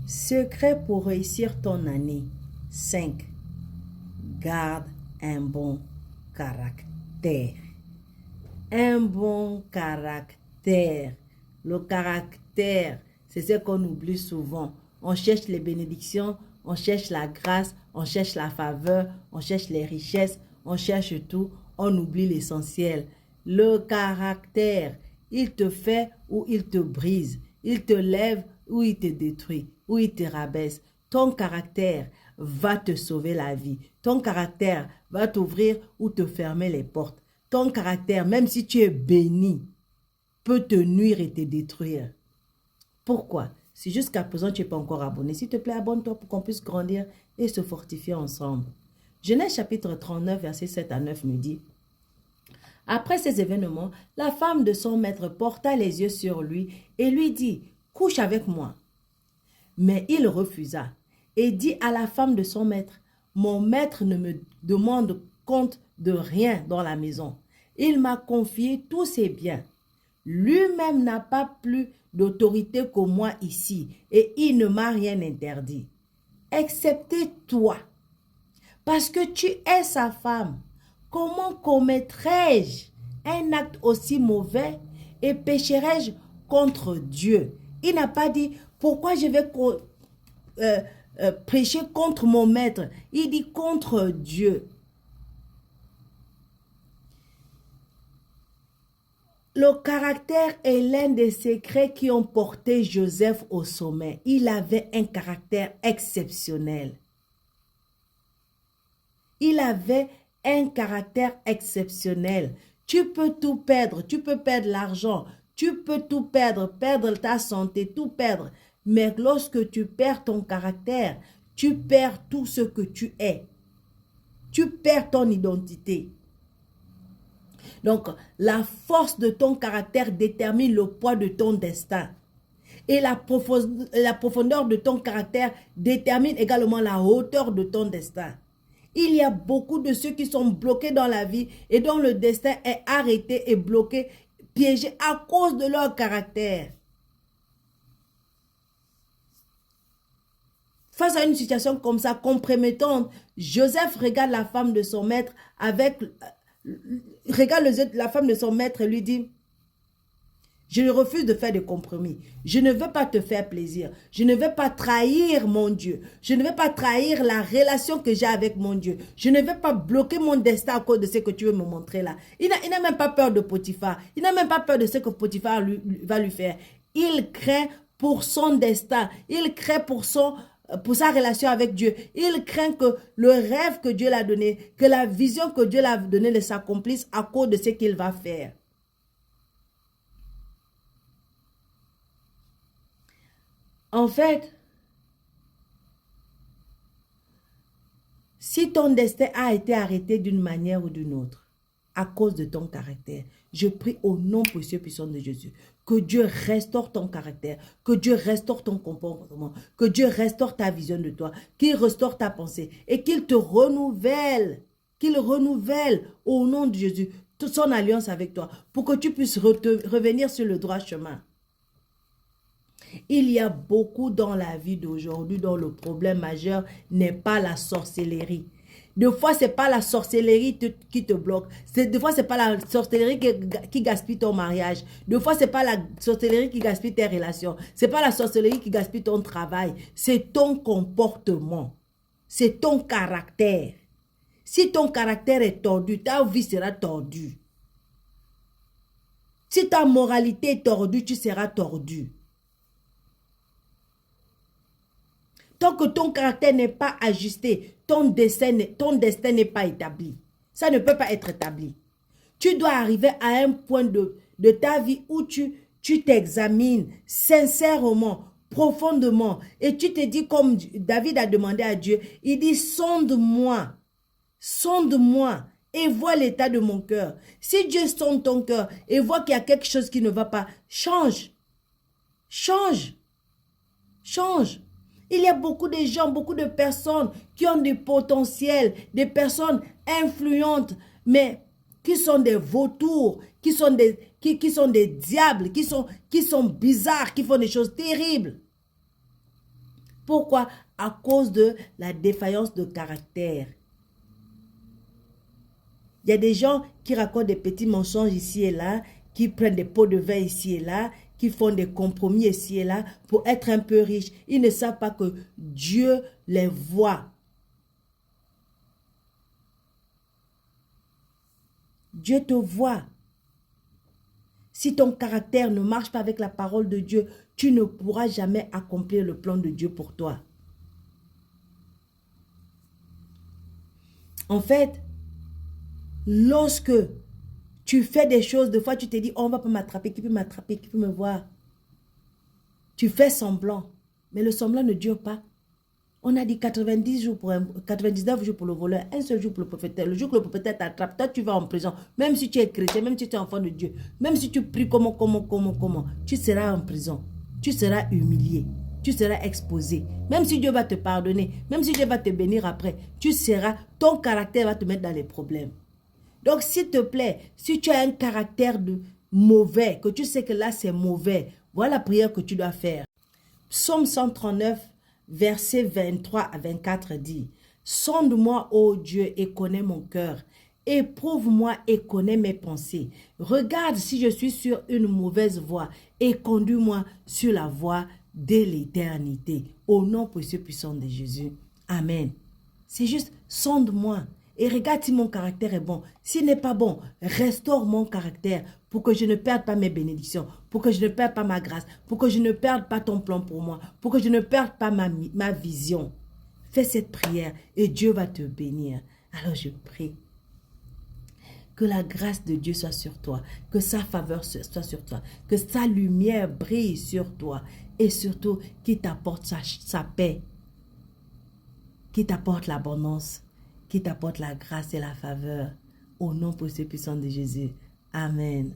Secret pour réussir ton année. 5. Garde un bon caractère. Un bon caractère. Le caractère, c'est ce qu'on oublie souvent. On cherche les bénédictions, on cherche la grâce, on cherche la faveur, on cherche les richesses, on cherche tout, on oublie l'essentiel. Le caractère, il te fait ou il te brise, il te lève ou il te détruit, ou il te rabaisse. Ton caractère va te sauver la vie. Ton caractère va t'ouvrir ou te fermer les portes. Ton caractère, même si tu es béni, peut te nuire et te détruire. Pourquoi? Si jusqu'à présent tu n'es pas encore abonné, s'il te plaît, abonne-toi pour qu'on puisse grandir et se fortifier ensemble. Genèse chapitre 39, versets 7 à 9 me dit: Après ces événements, la femme de son maître porta les yeux sur lui et lui dit: Couche avec moi. Mais il refusa et dit à la femme de son maître: Mon maître ne me demande compte de rien dans la maison. Il m'a confié tous ses biens. Lui-même n'a pas plus d'autorité que moi ici et il ne m'a rien interdit, excepté toi. Parce que tu es sa femme, comment commettrais-je un acte aussi mauvais et pécherais-je contre Dieu? Il n'a pas dit pourquoi je vais prêcher contre mon maître. Il dit contre Dieu. Le caractère est l'un des secrets qui ont porté Joseph au sommet. Il avait un caractère exceptionnel. Il avait un caractère exceptionnel. Tu peux tout perdre. Tu peux perdre l'argent. Tu peux tout perdre. Perdre ta santé, tout perdre. Mais lorsque tu perds ton caractère, tu perds tout ce que tu es. Tu perds ton identité. Donc, la force de ton caractère détermine le poids de ton destin. Et la profondeur de ton caractère détermine également la hauteur de ton destin. Il y a beaucoup de ceux qui sont bloqués dans la vie et dont le destin est arrêté et bloqué, piégé à cause de leur caractère. Face à une situation comme ça, compromettante, Joseph regarde la femme de son maître regarde la femme de son maître et lui dit: je refuse de faire des compromis. Je ne veux pas te faire plaisir. Je ne veux pas trahir mon Dieu. Je ne veux pas trahir la relation que j'ai avec mon Dieu. Je ne veux pas bloquer mon destin à cause de ce que tu veux me montrer là. Il n'a même pas peur de Potiphar. Il n'a même pas peur de ce que Potiphar va lui faire. Il craint pour son destin. Il craint pour sa relation avec Dieu. Il craint que le rêve que Dieu l'a donné, que la vision que Dieu l'a donnée ne s'accomplisse à cause de ce qu'il va faire. En fait, si ton destin a été arrêté d'une manière ou d'une autre, à cause de ton caractère, je prie au nom précieux puissant de Jésus, que Dieu restaure ton caractère, que Dieu restaure ton comportement, que Dieu restaure ta vision de toi, qu'il restaure ta pensée et qu'il te renouvelle, au nom de Jésus toute son alliance avec toi pour que tu puisses revenir sur le droit chemin. Il y a beaucoup dans la vie d'aujourd'hui dont le problème majeur n'est pas la sorcellerie. Des fois, ce n'est pas la sorcellerie qui te bloque. Des fois, ce n'est pas la sorcellerie qui gaspille ton mariage. Des fois, ce n'est pas la sorcellerie qui gaspille tes relations. Ce n'est pas la sorcellerie qui gaspille ton travail. C'est ton comportement. C'est ton caractère. Si ton caractère est tordu, ta vie sera tordue. Si ta moralité est tordue, tu seras tordu. Tant que ton caractère n'est pas ajusté, ton destin n'est pas établi. Ça ne peut pas être établi. Tu dois arriver à un point de ta vie où tu t'examines sincèrement, profondément. Et tu te dis comme David a demandé à Dieu, il dit: sonde-moi et vois l'état de mon cœur. Si Dieu sonde ton cœur et voit qu'il y a quelque chose qui ne va pas, change. Il y a beaucoup de gens, beaucoup de personnes qui ont du potentiel, des personnes influentes, mais qui sont des vautours, qui sont des diables, qui sont bizarres, qui font des choses terribles. Pourquoi? À cause de la défaillance de caractère. Il y a des gens qui racontent des petits mensonges ici et là, qui prennent des pots de vin ici et là, qui font des compromis ici et là pour être un peu riches. Ils ne savent pas que Dieu les voit. Dieu te voit. Si ton caractère ne marche pas avec la parole de Dieu, tu ne pourras jamais accomplir le plan de Dieu pour toi. En fait, lorsque tu fais des choses, des fois tu te dis, oh, on ne va pas m'attraper, qui peut m'attraper, qui peut me voir? Tu fais semblant, mais le semblant ne dure pas. On a dit 90 jours pour 99 jours pour le voleur, un seul jour pour le prophète. Le jour que le prophète t'attrape, toi tu vas en prison. Même si tu es chrétien, même si tu es enfant de Dieu, même si tu pries comment, tu seras en prison. Tu seras humilié, tu seras exposé. Même si Dieu va te pardonner, même si Dieu va te bénir après, ton caractère va te mettre dans les problèmes. Donc s'il te plaît, si tu as un caractère mauvais, que tu sais que là c'est mauvais, voilà la prière que tu dois faire. Psaume 139, verset 23 à 24 dit, « Sonde-moi, ô Dieu, et connais mon cœur. Éprouve-moi et connais mes pensées. Regarde si je suis sur une mauvaise voie et conduis-moi sur la voie de l'éternité. » Au nom précieux puissant de Jésus. Amen. C'est juste, sonde-moi et regarde si mon caractère est bon. S'il n'est pas bon, restaure mon caractère pour que je ne perde pas mes bénédictions, pour que je ne perde pas ma grâce, pour que je ne perde pas ton plan pour moi, pour que je ne perde pas ma vision. Fais cette prière et Dieu va te bénir. Alors je prie que la grâce de Dieu soit sur toi, que sa faveur soit sur toi, que sa lumière brille sur toi et surtout qu'il t'apporte sa paix, qu'il t'apporte l'abondance, qui t'apporte la grâce et la faveur. Au nom puissant de Jésus. Amen.